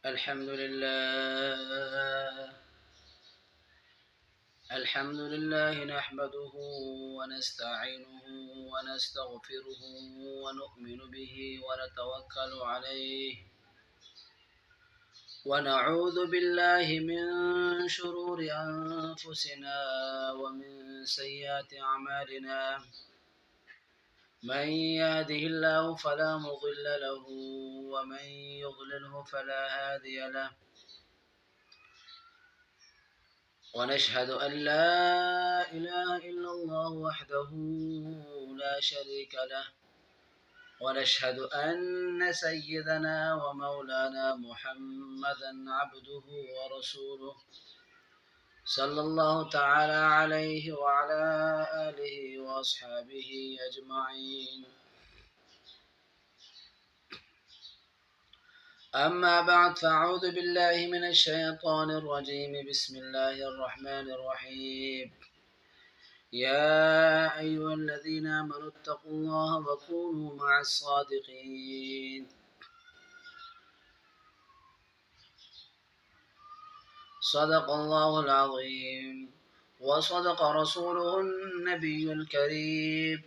الحمد لله نحمده ونستعينه ونستغفره ونؤمن به ونتوكل عليه ونعوذ بالله من شرور أنفسنا ومن سيئات أعمالنا من يهده الله فلا مضل له ومن يضلله فلا هادي له ونشهد أن لا إله إلا الله وحده لا شريك له ونشهد أن سيدنا ومولانا محمدا عبده ورسوله صلى الله تعالى عليه وعلى آله وأصحابه أجمعين. أما بعد فأعوذ بالله من الشيطان الرجيم. بسم الله الرحمن الرحيم. يا أيها الذين آمنوا اتقوا الله وكونوا مع الصادقين. صدق الله العظيم وصدق رسوله النبي الكريم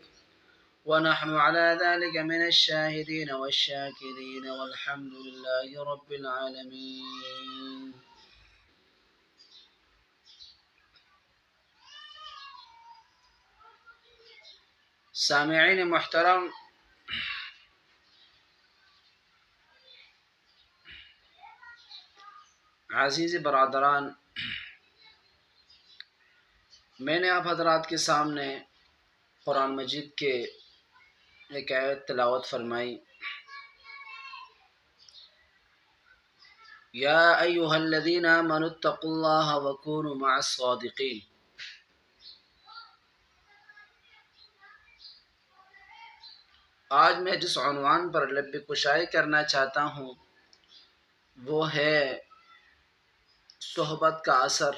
ونحن على ذلك من الشاهدين والشاكرين والحمد لله رب العالمين. سامعین محترم، عزیز برادران، میں نے آپ حضرات کے سامنے قرآن مجید کے ایک آیت تلاوت فرمائی. یا ایھا الذین آمنوا اتقوا اللہ وکونوا مع الصادقین. آج میں جس عنوان پر لب کشائی کرنا چاہتا ہوں وہ ہے صحبت کا اثر.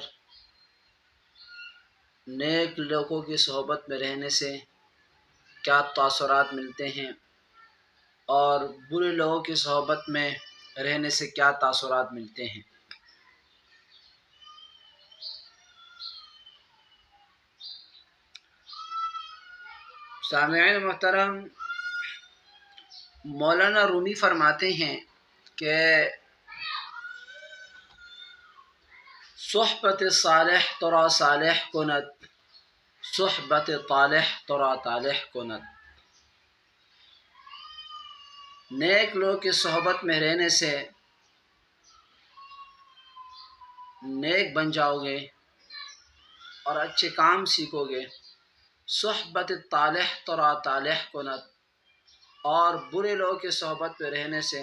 نیک لوگوں کی صحبت میں رہنے سے کیا تاثرات ملتے ہیں اور برے لوگوں کی صحبت میں رہنے سے کیا تاثرات ملتے ہیں. سامعین محترم، مولانا رومی فرماتے ہیں کہ صحبت صالح ترا صالح کند، صحبت طالح ترا طالح کند. نیک لوگ کی صحبت میں رہنے سے نیک بن جاؤ گے اور اچھے کام سیکھو گے. صحبت طالح ترا طالح کند، اور برے لوگ کی صحبت میں رہنے سے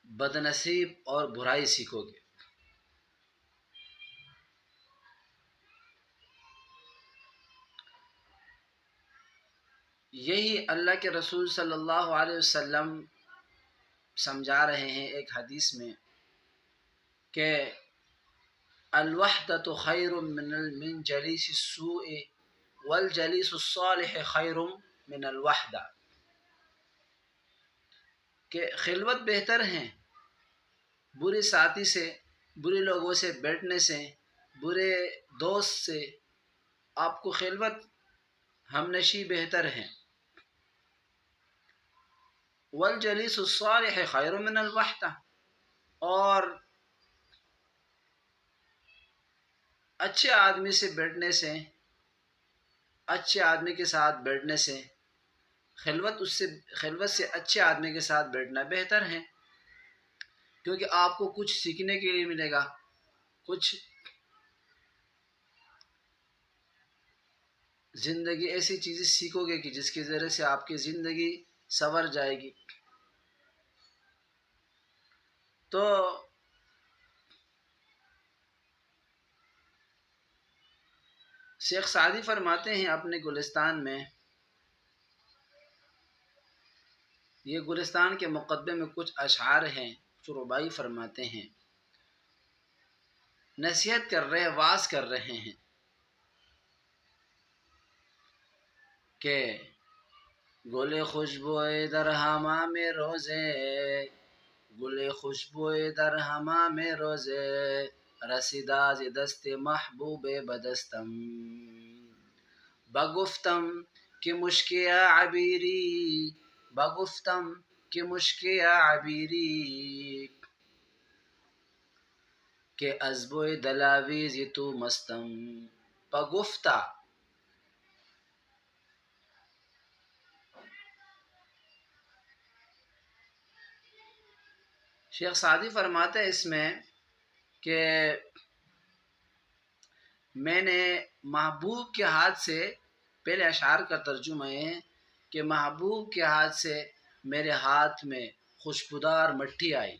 بدنصیب اور برائی سیکھو گے. یہی اللہ کے رسول صلی اللہ علیہ وسلم سمجھا رہے ہیں ایک حدیث میں کہ الوحدۃ خیر من جلیس السوء والجلیس الصالح خیر من الوحدہ، کہ خلوت بہتر ہے برے ساتھی سے، برے لوگوں سے بیٹھنے سے، برے دوست سے. آپ کو خلوت ہم نشی بہتر ہے. والجلیس الصالح خیر من الوحدہ، اور اچھے آدمی سے بیٹھنے سے، اچھے آدمی کے ساتھ بیٹھنے سے، خلوت سے اچھے آدمی کے ساتھ بیٹھنا بہتر ہے، کیونکہ آپ کو کچھ سیکھنے کے لیے ملے گا، کچھ زندگی ایسی چیزیں سیکھو گے کہ جس کے ذریعے سے آپ کی زندگی سنور جائے گی. تو شیخ سعدی فرماتے ہیں اپنے گلستان میں، یہ گلستان کے مقدمے میں کچھ اشعار ہیں جو ربائی فرماتے ہیں، نصیحت کر رہے، واعظ کر رہے ہیں کہ گل خوشبوئے در ہمام روزے، گل خوشبوئے در ہمام روزے، رسیدہ ز دست محبوب بدستم. بگفتم که مشکی عبیری، بگفتم که مشکی عبیری، که از بوی دلاویز تو مستم. بگفتا، شیخ سعدی فرماتے ہیں اس میں کہ میں نے محبوب کے ہاتھ سے، پہلے اشعار کا ترجمہ ہے کہ محبوب کے ہاتھ سے میرے ہاتھ میں خوشبودار مٹی آئی،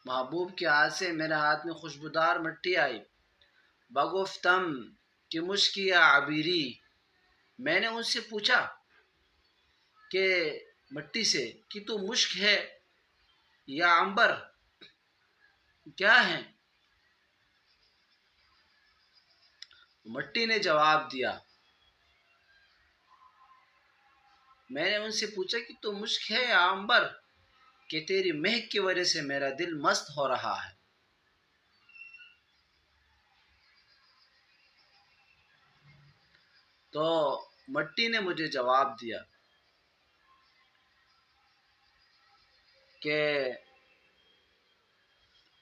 محبوب کے ہاتھ سے میرے ہاتھ میں خوشبودار مٹی آئی. بگفتم کہ مشکی یا عبیری، میں نے ان سے پوچھا کہ مٹی سے کہ تو مشک ہے یا عنبر کیا ہے؟ مٹی نے جواب دیا، میں نے ان سے پوچھا کہ تو مشک ہے یا عنبر، کہ تیری مہک کی وجہ سے میرا دل مست ہو رہا ہے. تو مٹی نے مجھے جواب دیا کہ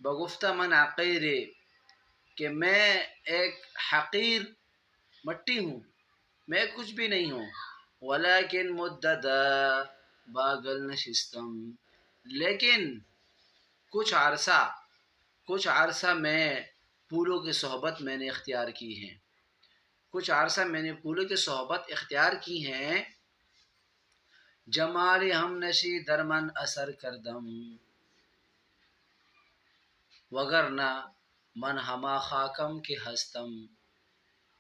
بگفتہ من عقیری، کہ میں ایک حقیر مٹی ہوں، میں کچھ بھی نہیں ہوں. ولیکن مددا باگل نشستم، لیکن کچھ عرصہ میں پھولوں کی صحبت میں نے اختیار کی ہے، کچھ عرصہ میں نے پھولوں کی صحبت اختیار کی ہیں. جمالی ہم نشی درمن اثر کردم، وگرنہ من ہما خاکم کے ہستم،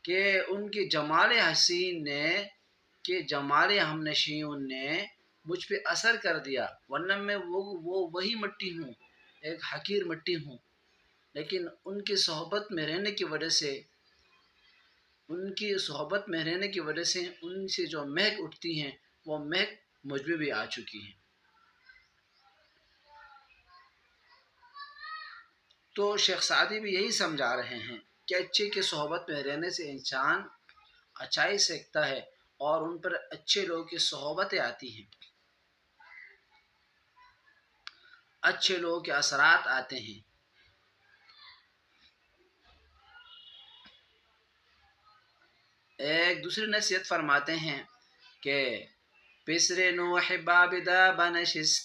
کہ ان کی جمال حسین نے، کہ جمال ہم نشین نے مجھ پہ اثر کر دیا، ورنہ میں وہ وہی مٹی ہوں، ایک حقیر مٹی ہوں. لیکن ان کی صحبت میں رہنے کی وجہ سے، ان کی صحبت میں رہنے کی وجہ سے ان سے جو مہک اٹھتی ہیں وہ مہک مجھ پہ بھی آ چکی ہیں. تو شیخ سعدی بھی یہی سمجھا رہے ہیں کہ اچھے کی صحبت میں رہنے سے انسان اچھائی سیکھتا ہے اور ان پر اچھے لوگوں کی صحبتیں آتی ہیں، اچھے لوگوں کے اثرات آتے ہیں. ایک دوسری نصیحت فرماتے ہیں کہ پسر نوح بابدا بنشست،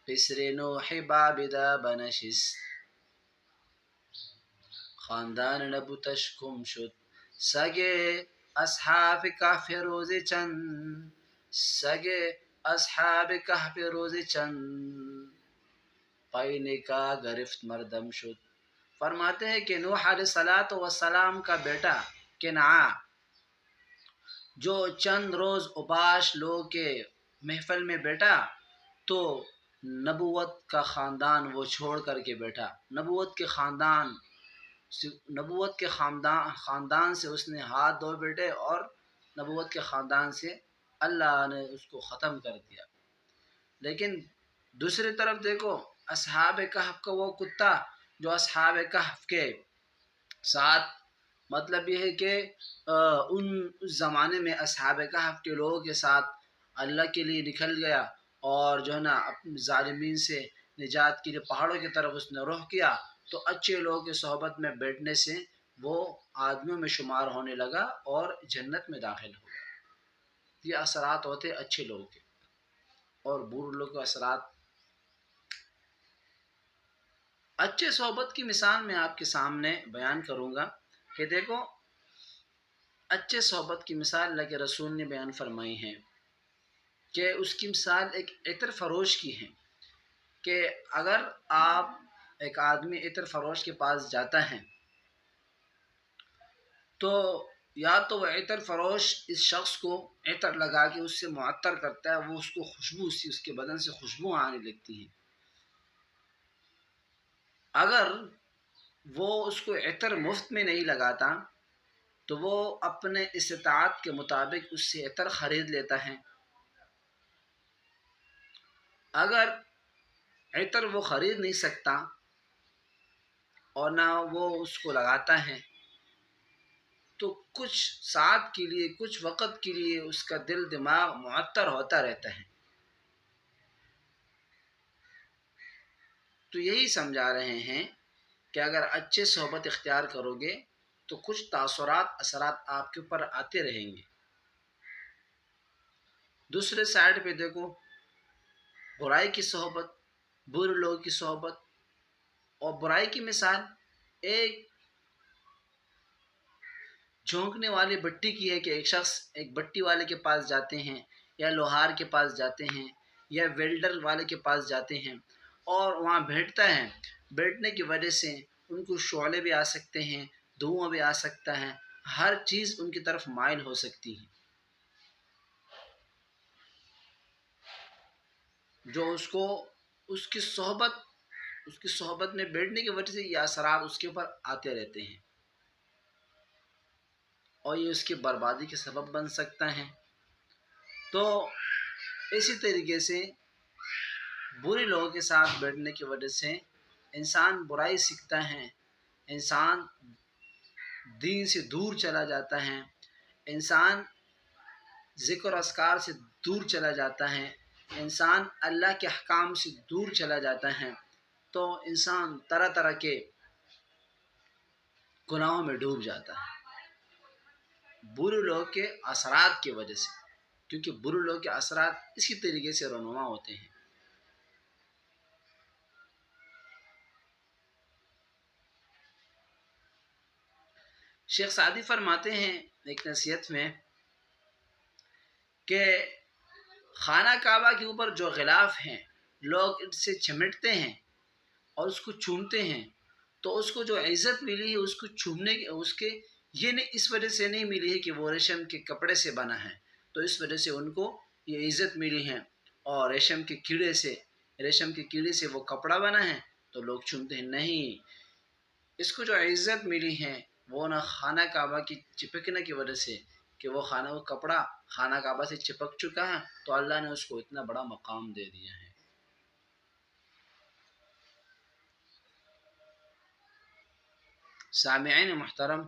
پسر نوح بابدا بنشست، خاندان نبوتش گم شد، سگ اصحاب کهف روز چند، سگ اصحاب کهف روز چند، پائنے کا گرفت مردم شد. فرماتے ہیں کہ نوح علیہ السلام کا بیٹا کنعا جو چند روز اوباش لوگ کے محفل میں بیٹھا تو نبوت کا خاندان وہ چھوڑ کر کے بیٹھا، نبوت کے خاندان سے اس نے ہاتھ دھو بیٹھے اور نبوت کے خاندان سے اللہ نے اس کو ختم کر دیا. لیکن دوسری طرف دیکھو اصحاب کہف کا وہ کتا جو اصحاب کہف کے ساتھ، مطلب یہ ہے کہ اس زمانے میں اصحاب کہف کے لوگوں کے ساتھ اللہ کے لیے نکل گیا اور جو ہے نا اپنے ظالمین سے نجات کے لیے پہاڑوں کی طرف اس نے رخ کیا، تو اچھے لوگوں کی صحبت میں بیٹھنے سے وہ آدمیوں میں شمار ہونے لگا اور جنت میں داخل ہو گیا. یہ اثرات ہوتے اچھے لوگوں کے، اور برے لوگوں کے اثرات. اچھے صحبت کی مثال میں آپ کے سامنے بیان کروں گا کہ دیکھو اچھے صحبت کی مثال اللہ کے رسول نے بیان فرمائی ہے کہ اس کی مثال ایک عطر فروش کی ہے، کہ اگر آپ ایک آدمی عطر فروش کے پاس جاتا ہے تو یا تو وہ عطر فروش اس شخص کو عطر لگا کے اس سے معطر کرتا ہے، وہ اس کو خوشبو اس کے بدن سے خوشبو آنے لگتی ہے. اگر وہ اس کو عطر مفت میں نہیں لگاتا تو وہ اپنے استطاعت کے مطابق اس سے عطر خرید لیتا ہے۔ اگر عطر وہ خرید نہیں سکتا اور نہ وہ اس کو لگاتا ہے تو کچھ ساتھ کے لیے، کچھ وقت کے لیے اس کا دل دماغ معطر ہوتا رہتا ہے۔ تو یہی سمجھا رہے ہیں کہ اگر اچھے صحبت اختیار کرو گے تو کچھ تاثرات، اثرات آپ کے اوپر آتے رہیں گے۔ دوسرے سائڈ پہ دیکھو، برائی کی صحبت، برے لوگوں کی صحبت، اور برائی کی مثال ایک جھونکنے والی بٹی کی ہے کہ ایک شخص ایک بٹی والے کے پاس جاتے ہیں یا لوہار کے پاس جاتے ہیں یا ویلڈر والے کے پاس جاتے ہیں اور وہاں بیٹھتا ہے۔ بیٹھنے کی وجہ سے ان کو شعلے بھی آ سکتے ہیں، دھواں بھی آ سکتا ہے، ہر چیز ان کی طرف مائل ہو سکتی ہے۔ جو اس کی صحبت میں بیٹھنے کی وجہ سے یہ اثرات اس کے اوپر آتے رہتے ہیں اور یہ اس کی بربادی کے سبب بن سکتا ہے۔ تو اسی طریقے سے برے لوگوں کے ساتھ بیٹھنے کی وجہ سے انسان برائی سیکھتا ہے، انسان دین سے دور چلا جاتا ہے، انسان ذکر و اذکار سے دور چلا جاتا ہے، انسان اللہ کے احکام سے دور چلا جاتا ہے، تو انسان طرح طرح کے گناہوں میں ڈوب جاتا ہے برے لوگ کے اثرات کی وجہ سے، کیونکہ برے لوگ کے اثرات اسی طریقے سے رونما ہوتے ہیں۔ شیخ سعدی فرماتے ہیں ایک نصیحت میں کہ خانہ کعبہ کے اوپر جو غلاف ہیں لوگ ان سے چمٹتے ہیں اور اس کو چومتے ہیں، تو اس کو جو عزت ملی ہے اس کو چومنے کی، اس کے یہ نہیں اس وجہ سے نہیں ملی ہے کہ وہ ریشم کے کپڑے سے بنا ہے، تو اس وجہ سے ان کو یہ عزت ملی ہے، اور ریشم کے کیڑے سے وہ کپڑا بنا ہے تو لوگ چومتے ہیں۔ نہیں، اس کو جو عزت ملی ہے وہ نہ خانہ کعبہ کی چپکنے کی وجہ سے کہ وہ کپڑا خانہ کعبہ سے چپک چکا ہے تو اللہ نے اس کو اتنا بڑا مقام دے دیا ہے۔ سامعین محترم،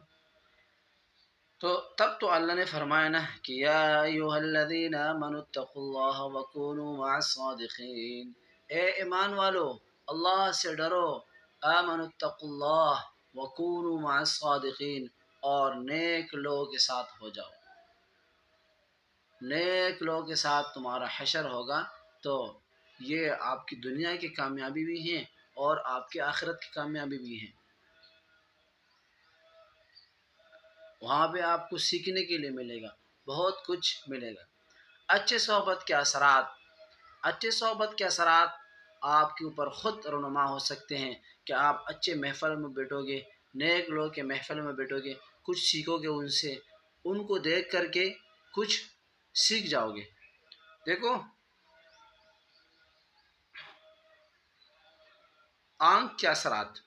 تو تب تو اللہ نے فرمایا نا کہ یا ایھا الذین آمنوا اتقوا اللہ وکونوا مع الصادقین، اے ایمان والو اللہ سے ڈرو، آمنوا اتقوا اللہ وکونوا مع الصادقین، اور نیک لوگوں کے ساتھ ہو جاؤ، نیک لوگوں کے ساتھ تمہارا حشر ہوگا، تو یہ آپ کی دنیا کی کامیابی بھی ہیں اور آپ کی آخرت کی کامیابی بھی ہیں۔ وہاں پہ آپ کو سیکھنے کے لیے ملے گا، بہت کچھ ملے گا۔ اچھے صحبت کے اثرات آپ کے اوپر خود رونما ہو سکتے ہیں کہ آپ اچھے محفل میں بیٹھو گے، نیک لوگ کے محفل میں بیٹھو گے، کچھ سیکھو گے ان سے، ان کو دیکھ کر کے کچھ سیکھ جاؤ گے۔ دیکھو، آنکھ کے اثرات،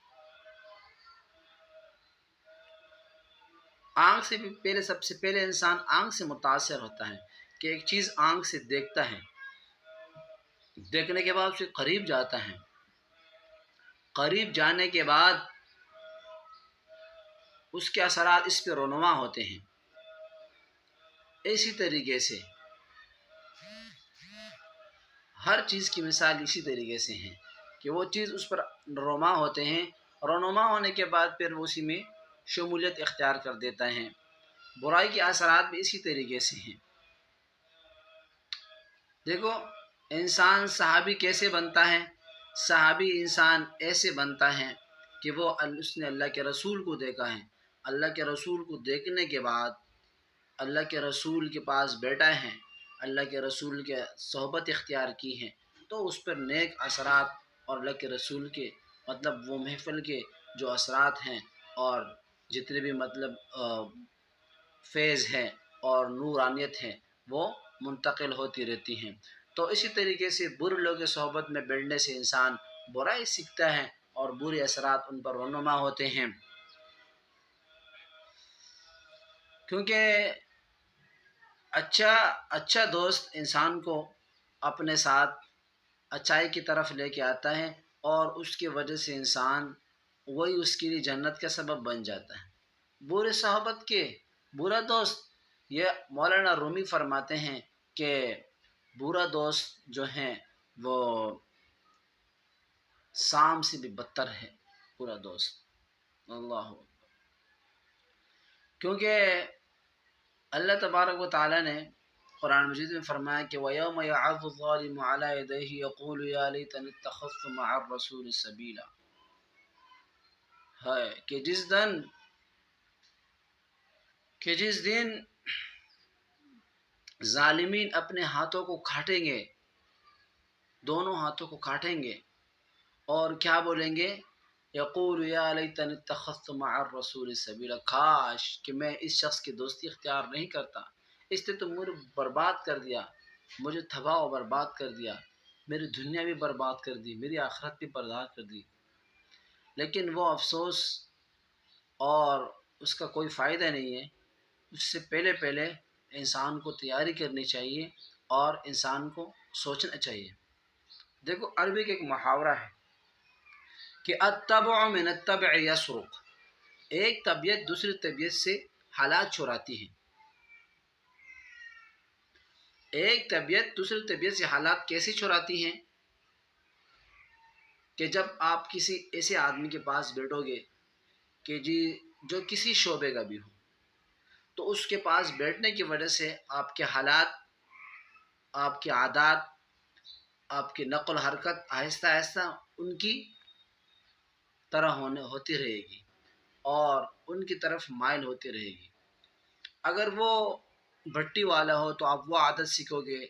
آنکھ سے بھی پہلے، سب سے پہلے انسان آنکھ سے متاثر ہوتا ہے کہ ایک چیز آنکھ سے دیکھتا ہے، دیکھنے کے بعد اسے قریب جاتا ہے، قریب جانے کے بعد اس کے اثرات اس پہ رونما ہوتے ہیں۔ اسی طریقے سے ہر چیز کی مثال اسی طریقے سے ہے کہ وہ چیز اس پر رونما ہوتے ہیں، رونما ہونے کے بعد پھر وہ اسی میں شمولیت اختیار کر دیتا ہے۔ برائی کے اثرات بھی اسی طریقے سے ہیں۔ دیکھو، انسان صحابی کیسے بنتا ہے؟ صحابی انسان ایسے بنتا ہے کہ اس نے اللہ کے رسول کو دیکھا ہے، اللہ کے رسول کو دیکھنے کے بعد اللہ کے رسول کے پاس بیٹھا ہے، اللہ کے رسول کے صحبت اختیار کی ہے، تو اس پر نیک اثرات اور اللہ کے رسول کے وہ محفل کے جو اثرات ہیں اور جتنے بھی فیض ہے اور نورانیت ہے وہ منتقل ہوتی رہتی ہیں۔ تو اسی طریقے سے برے لوگوں کی صحبت میں بیٹھنے سے انسان برائی سیکھتا ہے اور برے اثرات ان پر رونما ہوتے ہیں۔ کیونکہ اچھا دوست انسان کو اپنے ساتھ اچائی کی طرف لے کے آتا ہے، اور اس کی وجہ سے انسان وہی اس کے لیے جنت کا سبب بن جاتا ہے۔ برے صحبت کے برا دوست، یہ مولانا رومی فرماتے ہیں کہ برا دوست جو ہیں وہ سام سے بھی بدتر ہے، برا دوست۔ اللہ، کیونکہ اللہ تبارک و تعالیٰ نے قرآن مجید میں فرمایا کہ وَيَوْمَ يَعَضُّ الظَّالِمُ عَلَىٰ يَدَيْهِ يَقُولُ يَا لَيْتَنِي اتَّخَذْتُ مَعَ الرَّسُولِ سَبِيلًا، ہے کہ جس دن ظالمین اپنے ہاتھوں کو کاٹیں گے، دونوں ہاتھوں کو کاٹیں گے، اور کیا بولیں گے؟ یقول یا لیتنی اتخذت مع الرسول سبیلا، کاش کہ میں اس شخص کی دوستی اختیار نہیں کرتا، اس نے تو مجھے برباد کر دیا، مجھے تباہ و برباد کر دیا، میری دنیا بھی برباد کر دی، میری آخرت بھی برباد کر دی۔ لیکن وہ افسوس اور اس کا کوئی فائدہ نہیں ہے۔ اس سے پہلے انسان کو تیاری کرنی چاہیے اور انسان کو سوچنا چاہیے۔ دیکھو عربی کا ایک محاورہ ہے کہ الطبع من الطبع یسرق، ایک طبیعت دوسری طبیعت سے حالات چراتی ہے۔ ایک طبیعت دوسری طبیعت سے حالات کیسے چراتی ہیں کہ جب آپ کسی ایسے آدمی کے پاس بیٹھو گے کہ جو کسی شعبے کا بھی ہو، تو اس کے پاس بیٹھنے کی وجہ سے آپ کے حالات، آپ کے عادات، آپ کی نقل و حرکت آہستہ آہستہ ان کی طرح ہوتی رہے گی اور ان کی طرف مائل ہوتی رہے گی۔ اگر وہ بھٹی والا ہو تو آپ وہ عادت سیکھو گے،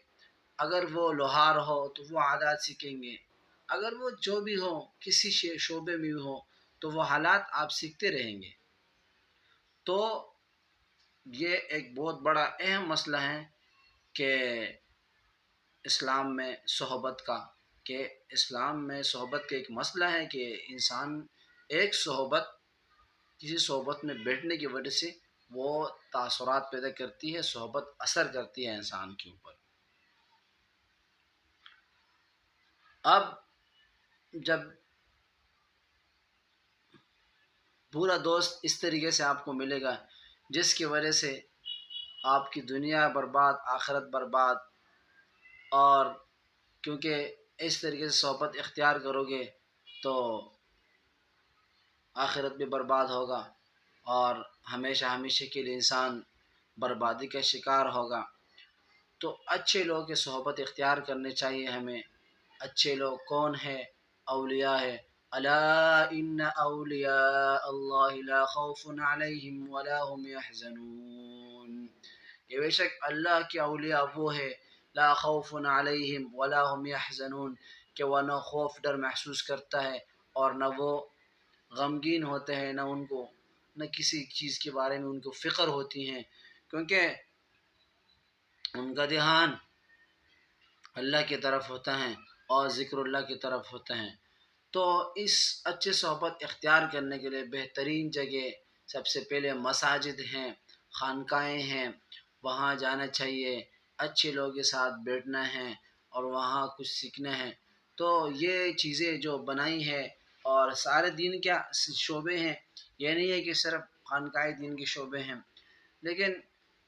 اگر وہ لوہار ہو تو وہ عادات سیکھیں گے، اگر وہ جو بھی ہو کسی شعبے میں ہو تو وہ حالات آپ سیکھتے رہیں گے۔ تو یہ ایک بہت بڑا اہم مسئلہ ہے کہ اسلام میں صحبت کا، کہ اسلام میں صحبت کا ایک مسئلہ ہے کہ انسان کسی صحبت میں بیٹھنے کی وجہ سے وہ تاثرات پیدا کرتی ہے، صحبت اثر کرتی ہے انسان کے اوپر۔ اب جب برا دوست اس طریقے سے آپ کو ملے گا جس کی وجہ سے آپ کی دنیا برباد، آخرت برباد، اور کیونکہ اس طریقے سے صحبت اختیار کرو گے تو آخرت بھی برباد ہوگا اور ہمیشہ کے لیے انسان بربادی کا شکار ہوگا۔ تو اچھے لوگ کی صحبت اختیار کرنے چاہیے ہمیں۔ اچھے لوگ کون ہیں؟ اولیاء ہے۔ الا ان اولیاء اللہ لا خوف علیہم ولا هم يحزنون، کہ بے شک اللہ کے اولیاء وہ ہے لا خوف علیہم ولا هم يحزنون، کہ وہ نہ خوف ڈر محسوس کرتا ہے اور نہ وہ غمگین ہوتے ہیں، نہ کسی چیز کے بارے میں ان کو فکر ہوتی ہیں، کیونکہ ان کا دھیان اللہ کی طرف ہوتا ہے اور ذکر اللہ کی طرف ہوتا ہے۔ تو اس اچھے صحبت اختیار کرنے کے لیے بہترین جگہ سب سے پہلے مساجد ہیں، خانقاہیں ہیں، وہاں جانا چاہیے، اچھے لوگوں کے ساتھ بیٹھنا ہے اور وہاں کچھ سیکھنا ہے۔ تو یہ چیزیں جو بنائی ہیں اور سارے دین کیا شعبے ہیں، یہ نہیں ہے کہ صرف خانقاہ دین کے شعبے ہیں، لیکن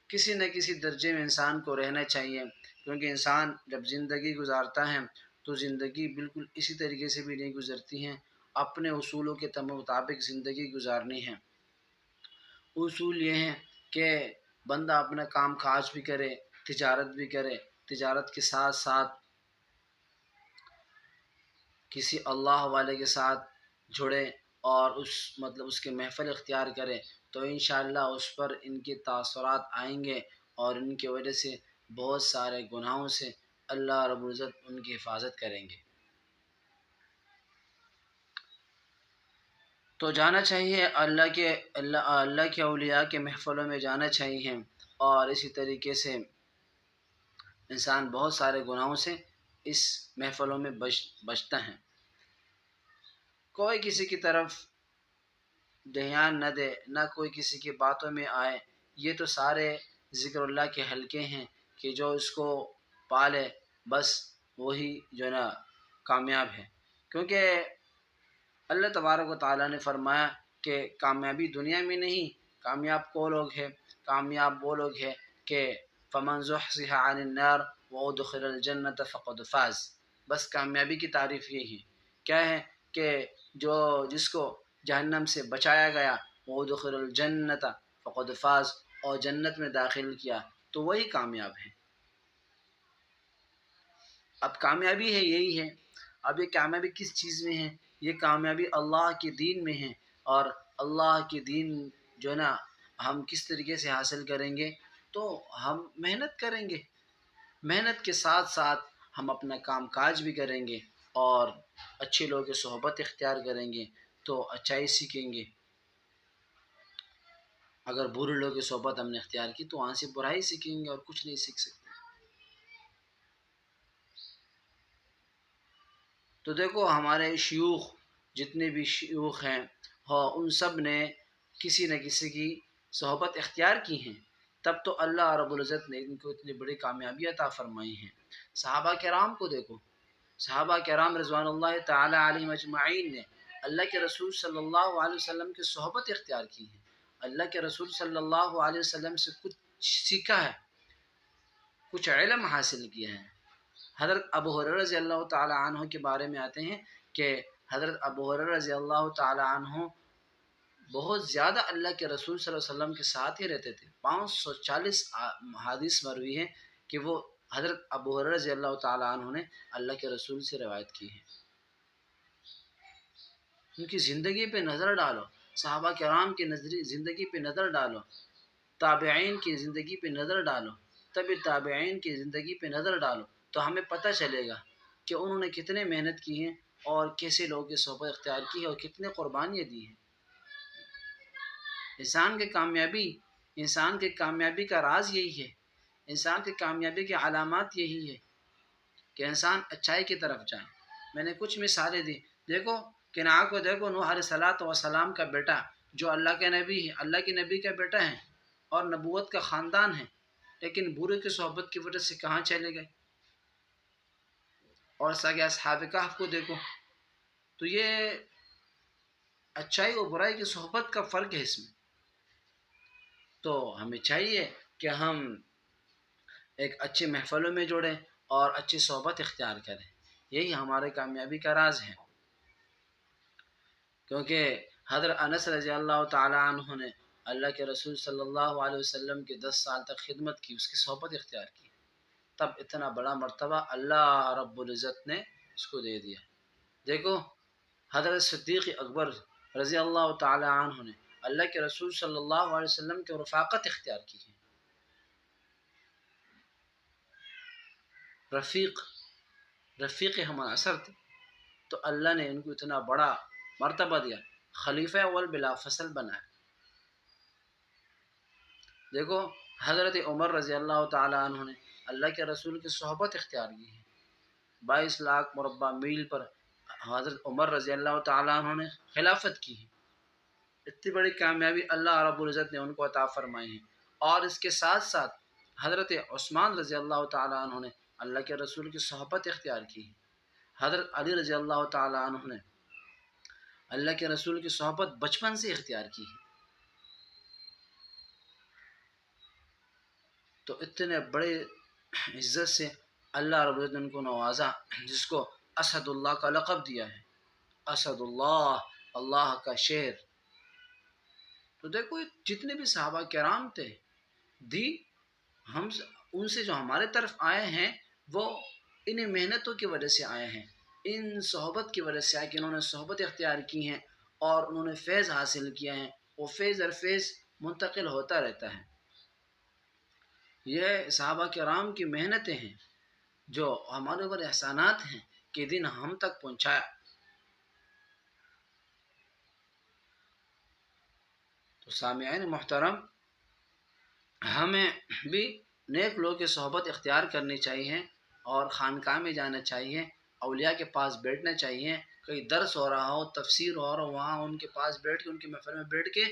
کسی نہ کسی درجے میں انسان کو رہنا چاہیے، کیونکہ انسان جب زندگی گزارتا ہے تو زندگی بالکل اسی طریقے سے بھی نہیں گزرتی ہیں، اپنے اصولوں کے مطابق زندگی گزارنی ہے۔ اصول یہ ہیں کہ بندہ اپنا کام کاج بھی کرے، تجارت بھی کرے، تجارت کے ساتھ ساتھ کسی اللہ والے کے ساتھ جڑے اور اس کے محفل اختیار کرے، تو انشاءاللہ اس پر ان کے تاثرات آئیں گے اور ان کی وجہ سے بہت سارے گناہوں سے اللہ رب العزت ان کی حفاظت کریں گے۔ تو جانا چاہیے اللہ کے اولیاء کے محفلوں میں جانا چاہیے، اور اسی طریقے سے انسان بہت سارے گناہوں سے اس محفلوں میں بچتا ہے۔ کوئی کسی کی طرف دھیان نہ دے، نہ کوئی کسی کی باتوں میں آئے، یہ تو سارے ذکر اللہ کے حلقے ہیں کہ جو اس کو پالے بس وہی جو ہے نا کامیاب ہے، کیونکہ اللہ تبارک و تعالیٰ نے فرمایا کہ کامیابی دنیا میں نہیں، کامیاب وہ لوگ ہیں، کامیاب وہ لوگ ہیں کہ فمن زحزح عن النار وادخل الجنة فقد فاز. بس کامیابی کی تعریف یہی ہے، کیا ہے کہ جس کو جہنم سے بچایا گیا، وادخل الجنة فقد فاز، اور جنت میں داخل کیا تو وہی کامیاب ہے. اب کامیابی ہے یہی ہے. اب یہ کامیابی کس چیز میں ہے؟ یہ کامیابی اللہ کے دین میں ہے، اور اللہ کے دین جو ہے نا ہم کس طریقے سے حاصل کریں گے؟ تو ہم محنت کریں گے، محنت کے ساتھ ساتھ ہم اپنا کام کاج بھی کریں گے، اور اچھے لوگوں کی صحبت اختیار کریں گے تو اچھائی سیکھیں گے. اگر برے لوگوں کی صحبت ہم نے اختیار کی تو وہاں سے برائی سیکھیں گے اور کچھ نہیں سیکھ سکتے. تو دیکھو ہمارے شیوخ جتنے بھی شیوخ ہیں ان سب نے کسی نہ کسی کی صحبت اختیار کی ہیں، تب تو اللہ رب العزت نے ان کو اتنی بڑی کامیابی عطا فرمائی ہیں. صحابہ کرام کو دیکھو، صحابہ کرام رضوان اللہ تعالی علیہم اجمعین نے اللہ کے رسول صلی اللہ علیہ وسلم کی صحبت اختیار کی ہے، اللہ کے رسول صلی اللہ علیہ وسلم سے کچھ سیکھا ہے، کچھ علم حاصل کیا ہے. حضرت ابو ہریرہ رضی اللہ تعالی عنہ کے بارے میں آتے ہیں کہ حضرت ابو ہریرہ رضی اللہ تعالی عنہ بہت زیادہ اللہ کے رسول صلی اللہ علیہ وسلم کے ساتھ ہی رہتے تھے. 540 حدیث مروی ہیں کہ وہ حضرت ابو ہریرہ رضی اللہ تعالی عنہ نے اللہ کے رسول سے روایت کی ہے. ان کی زندگی پہ نظر ڈالو، صحابہ کرام کی زندگی پہ نظر ڈالو، تابعین کی زندگی پہ نظر ڈالو، تبھی تابعین کی زندگی پہ نظر ڈالو تو ہمیں پتہ چلے گا کہ انہوں نے کتنے محنت کی ہیں اور کیسے لوگوں کی صحبت اختیار کی ہے اور کتنے قربانیاں دی ہیں. انسان کی کامیابی کا راز یہی ہے، انسان کی کامیابی کی علامات یہی ہے کہ انسان اچھائی کی طرف جائے. میں نے کچھ مثالیں دی. دیکھو کنعان کو دیکھو، نوح علیہ السلام کا بیٹا جو اللہ کے نبی ہے، اللہ کے نبی کا بیٹا ہے اور نبوت کا خاندان ہے، لیکن برے کی صحبت کی وجہ سے کہاں چلے گئے. اور سارے اصحاب کہف کو دیکھو، تو یہ اچھائی اور برائی کی صحبت کا فرق ہے اس میں. تو ہمیں چاہیے کہ ہم ایک اچھے محفلوں میں جڑیں اور اچھی صحبت اختیار کریں، یہی ہمارے کامیابی کا راز ہے. کیونکہ حضرت انس رضی اللہ تعالی عنہ نے اللہ کے رسول صلی اللہ علیہ وسلم کے 10 سال تک خدمت کی، اس کی صحبت اختیار کی، تب اتنا بڑا مرتبہ اللہ رب العزت نے اس کو دے دیا. دیکھو حضرت صدیق اکبر رضی اللہ تعالی عنہ نے اللہ کے رسول صلی اللہ علیہ وسلم کی رفاقت اختیار کی ہے. رفیق ہم اثر تھے، تو اللہ نے ان کو اتنا بڑا مرتبہ دیا، خلیفہ اول بلا فصل بنایا. دیکھو حضرت عمر رضی اللہ تعالی عنہ نے اللہ کے رسول کی صحبت اختیار کی ہے. 22 لاکھ مربع میل پر حضرت عمر رضی اللہ تعالی عنہ نے خلافت کی ہے. اتنی بڑی کامیابی اللہ رب العزت نے ان کو عطا فرمائی ہے. اور اس کے ساتھ ساتھ حضرت عثمان رضی اللہ تعالی عنہ نے اللہ کے رسول کی صحبت اختیار کی ہے. حضرت علی رضی اللہ تعالی عنہ نے اللہ کے رسول کی صحبت بچپن سے اختیار کی ہے. تو اتنے بڑے عزت سے اللہ رب العزت نے ان کو نوازا، جس کو اسد اللہ کا لقب دیا ہے، اسد اللہ، اللہ کا شیر. تو دیکھو جتنے بھی صحابہ کرام تھے ہم ان سے جو ہمارے طرف آئے ہیں وہ ان محنتوں کی وجہ سے آئے ہیں، ان صحبت کی وجہ سے آئے کہ انہوں نے صحبت اختیار کی ہیں اور انہوں نے فیض حاصل کیا ہے. وہ فیض اور فیض منتقل ہوتا رہتا ہے. یہ صحابہ کرام کی محنتیں ہیں جو ہمارے اوپر احسانات ہیں کہ دن ہم تک پہنچایا. تو سامعین محترم، ہمیں بھی نیک لوگ کی صحبت اختیار کرنی چاہیے اور خانقاہ میں جانا چاہیے، اولیاء کے پاس بیٹھنا چاہیے. کہیں درس ہو رہا ہو، تفسیر ہو رہا ہو، وہاں ان کے پاس بیٹھ کے، ان کے محفل میں بیٹھ کے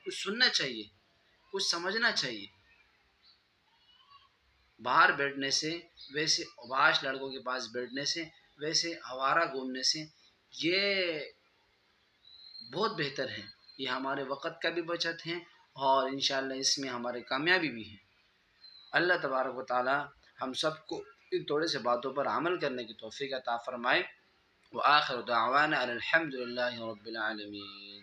کچھ سننا چاہیے، کچھ سمجھنا چاہیے. باہر بیٹھنے سے، ویسے باش لڑکوں کے پاس بیٹھنے سے، ویسے آوارہ گھومنے سے یہ بہت بہتر ہے. یہ ہمارے وقت کا بھی بچت ہے اور انشاءاللہ اس میں ہماری کامیابی بھی ہے. اللہ تبارک و تعالی ہم سب کو ان تھوڑے سے باتوں پر عمل کرنے کی توفیق عطا فرمائے. وآخر دعوانا الحمد للہ رب العالمین.